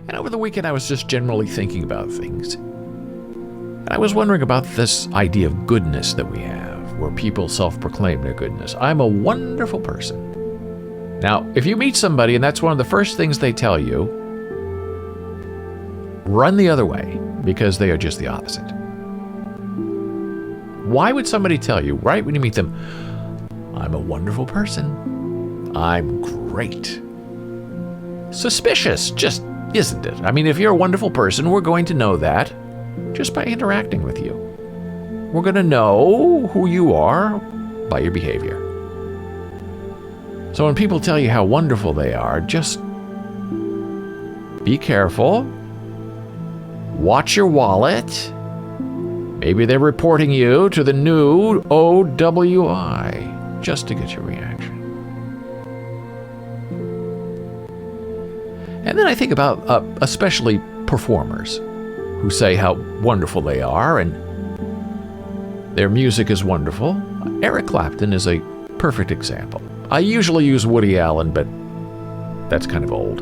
And over the weekend, I was just generally thinking about things. And I was wondering about this idea of goodness that we have, where people self-proclaim their goodness. I'm a wonderful person. Now, if you meet somebody and that's one of the first things they tell you, run the other way, because they are just the opposite. Why would somebody tell you, right when you meet them, I'm a wonderful person, I'm great? Suspicious, just isn't it? I mean, if you're a wonderful person, we're going to know that just by interacting with you. We're going to know who you are by your behavior. So when people tell you how wonderful they are, just be careful. Watch your wallet. Maybe they're reporting you to the new OWI just to get your reaction. And then I think about especially performers who say how wonderful they are and their music is wonderful. Eric Clapton is a perfect example. I usually use Woody Allen, but that's kind of old.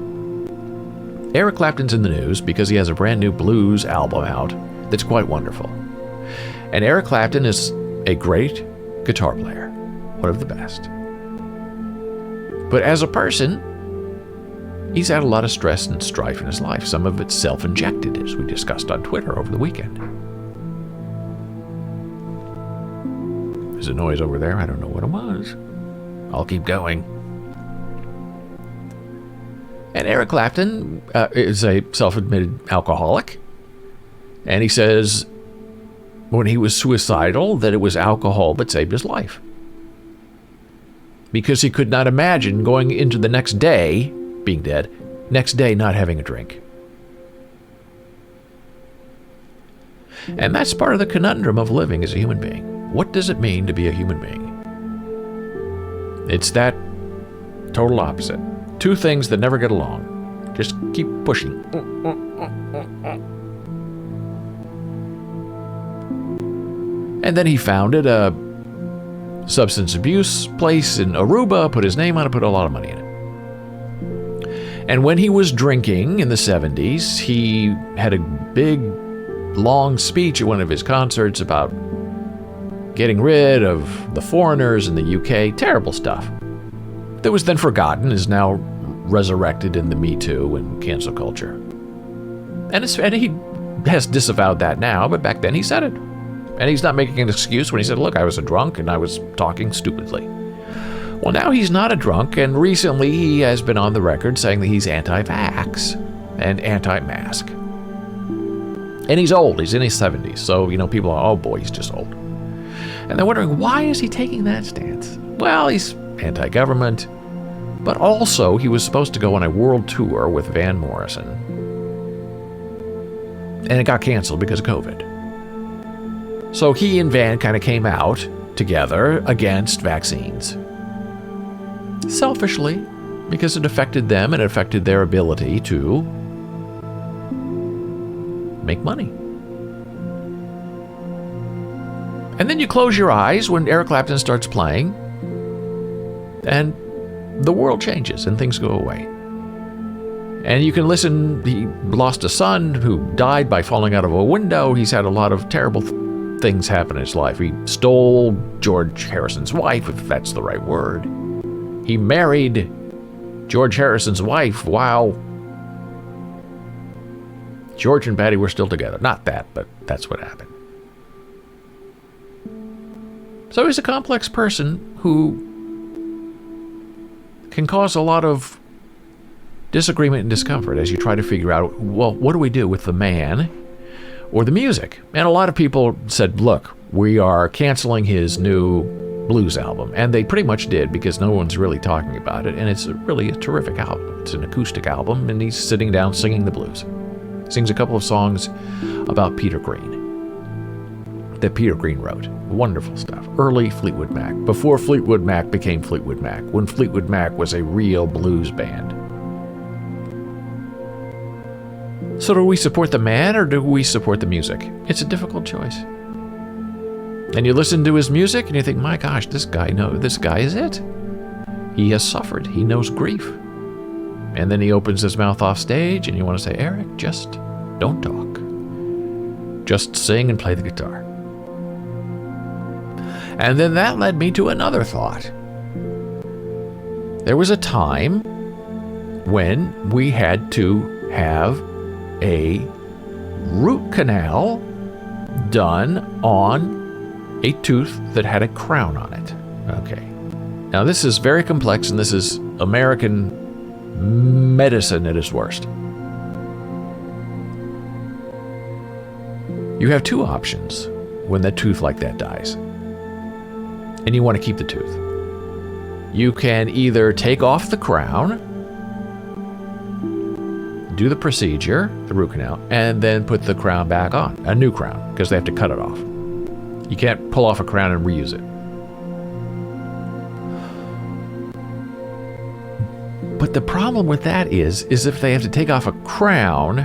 Eric Clapton's in the news because he has a brand new blues album out that's quite wonderful. And Eric Clapton is a great guitar player, one of the best. But as a person, he's had a lot of stress and strife in his life. Some of it's self-injected, as we discussed on Twitter over the weekend. There's a noise over there. I don't know what it was. I'll keep going. And Eric Clapton is a self-admitted alcoholic. And he says when he was suicidal that it was alcohol that saved his life. Because he could not imagine going into the next day, being dead, next day not having a drink. And that's part of the conundrum of living as a human being. What does it mean to be a human being? It's that total opposite. Two things that never get along. Just keep pushing. And then he founded a substance abuse place in Aruba, put his name on it, put a lot of money in it. And when he was drinking in the 70s, he had a big, long speech at one of his concerts about getting rid of the foreigners in the UK. Terrible stuff. That was then forgotten, is now resurrected in the Me Too and cancel culture. And he has disavowed that now, but back then he said it. And he's not making an excuse when he said, look, I was a drunk and I was talking stupidly. Well, now he's not a drunk, and recently he has been on the record saying that he's anti-vax and anti-mask. And he's old. He's in his 70s. So, people are, oh boy, he's just old. And they're wondering, why is he taking that stance? Well, he's anti-government, but also he was supposed to go on a world tour with Van Morrison. And it got canceled because of COVID. So he and Van kind of came out together against vaccines. Selfishly, because it affected them and it affected their ability to make money. And then you close your eyes when Eric Clapton starts playing, and the world changes and things go away. And you can listen. He lost a son who died by falling out of a window. He's had a lot of terrible things happen in his life. He stole George Harrison's wife, if that's the right word. He married George Harrison's wife while George and Patty were still together. Not that, but that's what happened. So he's a complex person who can cause a lot of disagreement and discomfort as you try to figure out, well, what do we do with the man or the music? And a lot of people said, look, we are canceling his new blues album. And they pretty much did, because no one's really talking about it. And it's really a terrific album. It's an acoustic album, and he's sitting down singing the blues. Sings a couple of songs about Peter Green that Peter Green wrote. Wonderful stuff. Early Fleetwood Mac. Before Fleetwood Mac became Fleetwood Mac. When Fleetwood Mac was a real blues band. So do we support the man or do we support the music? It's a difficult choice. And you listen to his music and you think, my gosh, this guy is it. He has suffered. He knows grief. And then he opens his mouth off stage, and you want to say, Eric, just don't talk. Just sing and play the guitar. And then that led me to another thought. There was a time when we had to have a root canal done on a tooth that had a crown on it. Okay. Now this is very complex, and this is American medicine at its worst. You have two options when a tooth like that dies, and you want to keep the tooth. You can either take off the crown, do the procedure, the root canal, and then put the crown back on, a new crown, because they have to cut it off. You can't pull off a crown and reuse it. But the problem with that is if they have to take off a crown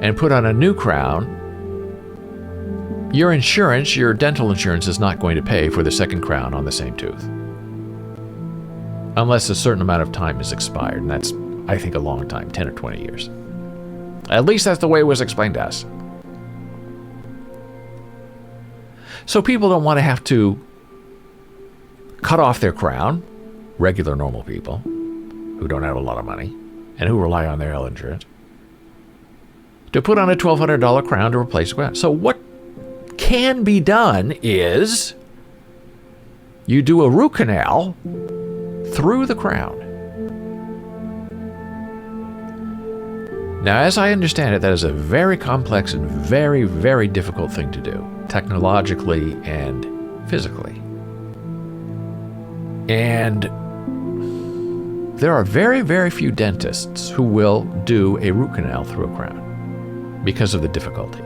and put on a new crown, your insurance, your dental insurance, is not going to pay for the second crown on the same tooth. Unless a certain amount of time is expired, and that's, I think, a long time, 10 or 20 years. At least that's the way it was explained to us. So people don't want to have to cut off their crown, regular normal people who don't have a lot of money and who rely on their health insurance, to put on a $1,200 crown to replace the crown. So what can be done is you do a root canal through the crown. Now, as I understand it, that is a very complex and very, very difficult thing to do, technologically and physically. And there are very, very few dentists who will do a root canal through a crown because of the difficulty.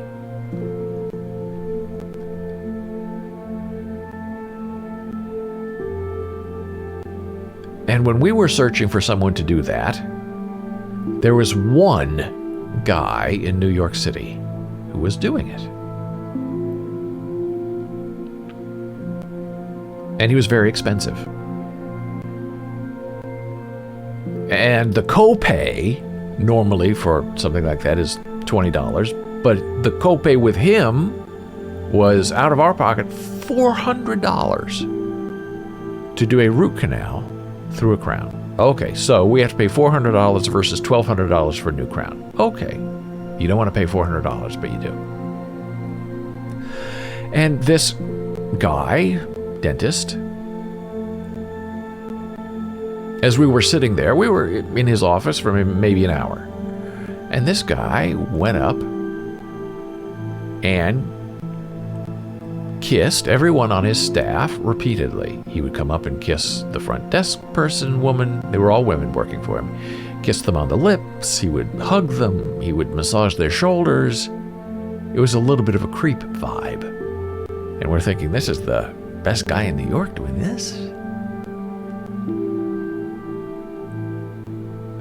And when we were searching for someone to do that, there was one guy in New York City who was doing it. And he was very expensive. And the copay normally for something like that is $20, but the copay with him was out of our pocket $400 to do a root canal through a crown. Okay, so we have to pay $400 versus $1,200 for a new crown. Okay, you don't want to pay $400, but you do. And this guy, dentist, as we were sitting there, we were in his office for maybe an hour. And this guy went up and kissed everyone on his staff repeatedly. He would come up and kiss the front desk person, woman. They were all women working for him. Kissed them on the lips. He would hug them. He would massage their shoulders. It was a little bit of a creep vibe. And we're thinking, this is the best guy in New York doing this?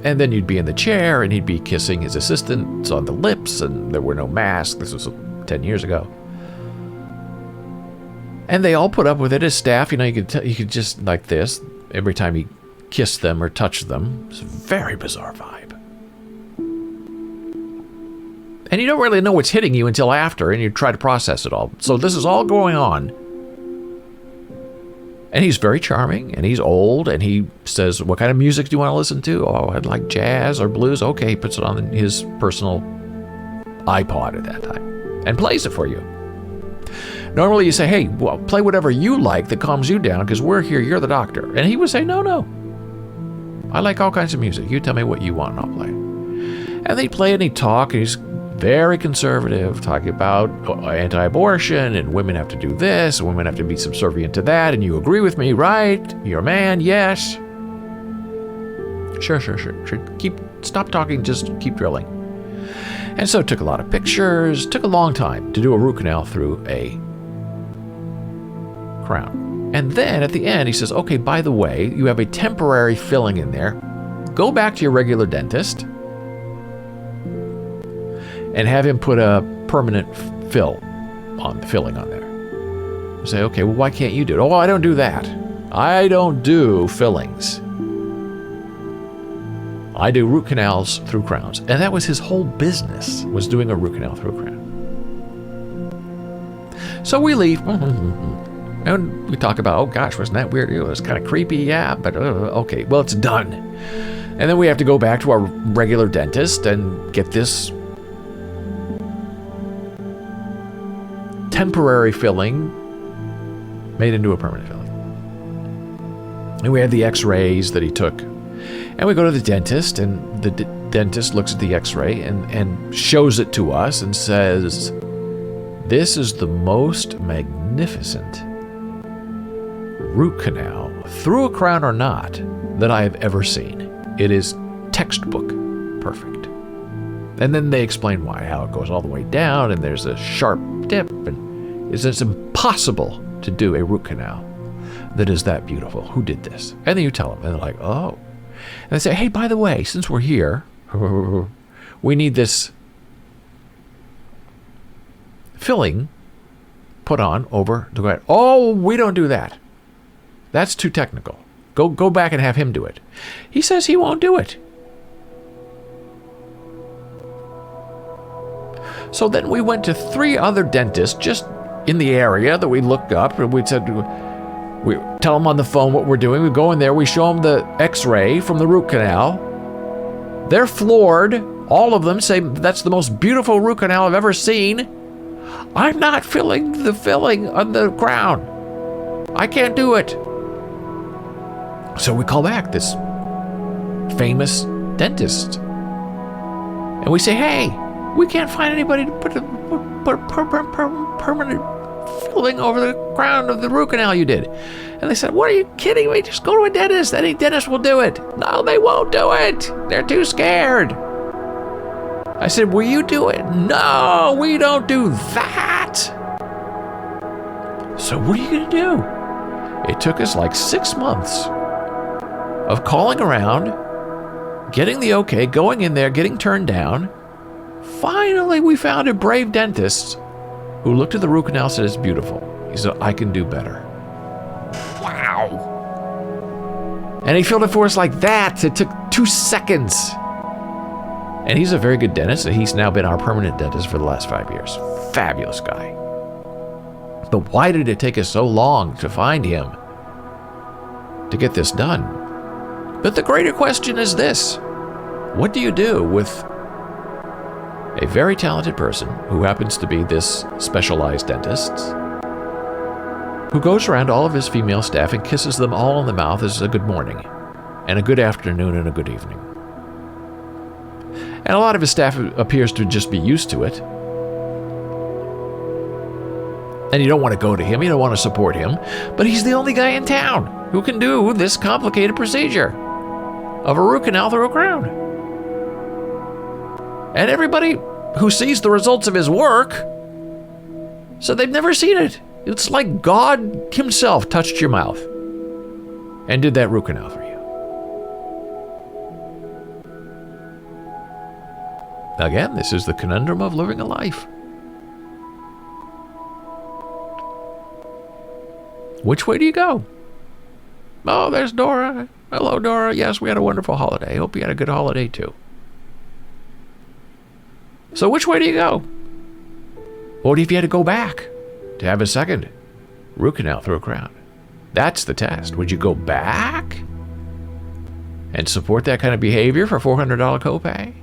And then you'd be in the chair and he'd be kissing his assistants on the lips, and there were no masks. This was 10 years ago. And they all put up with it as staff. You know, you could just like this every time he kissed them or touched them. It's a very bizarre vibe. And you don't really know what's hitting you until after, and you try to process it all. So this is all going on. And he's very charming, and he's old, and he says, what kind of music do you want to listen to? Oh, I'd like jazz or blues. Okay, he puts it on his personal iPod at that time and plays it for you. Normally you say, hey, well, play whatever you like that calms you down, because we're here, you're the doctor. And he would say, no. I like all kinds of music. You tell me what you want and I'll play. And they'd play and he'd talk, and he's very conservative, talking about anti-abortion, and women have to do this, and women have to be subservient to that, and you agree with me, right? You're a man, yes. Sure. Stop talking, just keep drilling. And so took a lot of pictures, took a long time to do a root canal through a crown. And then at the end, he says, okay, by the way, you have a temporary filling in there. Go back to your regular dentist and have him put a permanent filling on there. You say, okay, well, why can't you do it? Oh, I don't do that. I don't do fillings. I do root canals through crowns. And that was his whole business, was doing a root canal through a crown. So we leave. And we talk about, oh gosh, wasn't that weird? It was kind of creepy, yeah, but okay, well, it's done. And then we have to go back to our regular dentist and get this temporary filling made into a permanent filling. And we had the x-rays that he took. And we go to the dentist, and the dentist looks at the x-ray and shows it to us and says, "This is the most magnificent root canal, through a crown or not, that I have ever seen. It is textbook perfect." And then they explain why, how it goes all the way down, and there's a sharp dip, and it's impossible to do a root canal that is that beautiful. Who did this? And then you tell them, and they're like, oh. And they say, hey, by the way, since we're here, we need this filling put on over the ground. Oh, we don't do that. That's too technical. Go back and have him do it. He says he won't do it. So then we went to 3 other dentists just in the area that we looked up, and we said, we tell them on the phone what we're doing. We go in there, we show them the x-ray from the root canal. They're floored. All of them say, that's the most beautiful root canal I've ever seen. I'm not filling the filling on the crown. I can't do it. So we call back this famous dentist. And we say, hey, we can't find anybody to put a permanent filling over the crown of the root canal you did. And they said, what are you kidding me? Just go to a dentist. Any dentist will do it. No, they won't do it. They're too scared. I said, will you do it? No, we don't do that. So what are you going to do? It took us like 6 months of calling around, getting the okay, going in there, getting turned down. Finally, we found a brave dentist who looked at the root canal and said, it's beautiful. He said, I can do better. Wow. And he filled it for us like that. It took 2 seconds. And he's a very good dentist. He's now been our permanent dentist for the last 5 years. Fabulous guy. But why did it take us so long to find him to get this done? But the greater question is this. What do you do with a very talented person who happens to be this specialized dentist, who goes around all of his female staff and kisses them all on the mouth as a good morning, and a good afternoon, and a good evening? And a lot of his staff appears to just be used to it. And you don't want to go to him, you don't want to support him, but he's the only guy in town who can do this complicated procedure of a root canal through a crown. And everybody who sees the results of his work said they've never seen it. It's like God himself touched your mouth and did that root canal for you. Again, this is the conundrum of living a life. Which way do you go? Oh, there's Dora. Hello, Dora. Yes, we had a wonderful holiday. Hope you had a good holiday, too. So which way do you go? What if you had to go back to have a second root canal through a crown? That's the test. Would you go back and support that kind of behavior for $400 copay?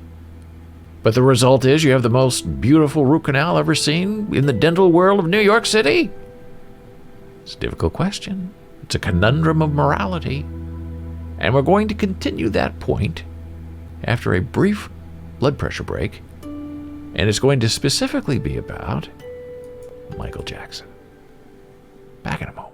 But the result is you have the most beautiful root canal ever seen in the dental world of New York City? It's a difficult question. It's a conundrum of morality. And we're going to continue that point after a brief blood pressure break. And it's going to specifically be about Michael Jackson. Back in a moment.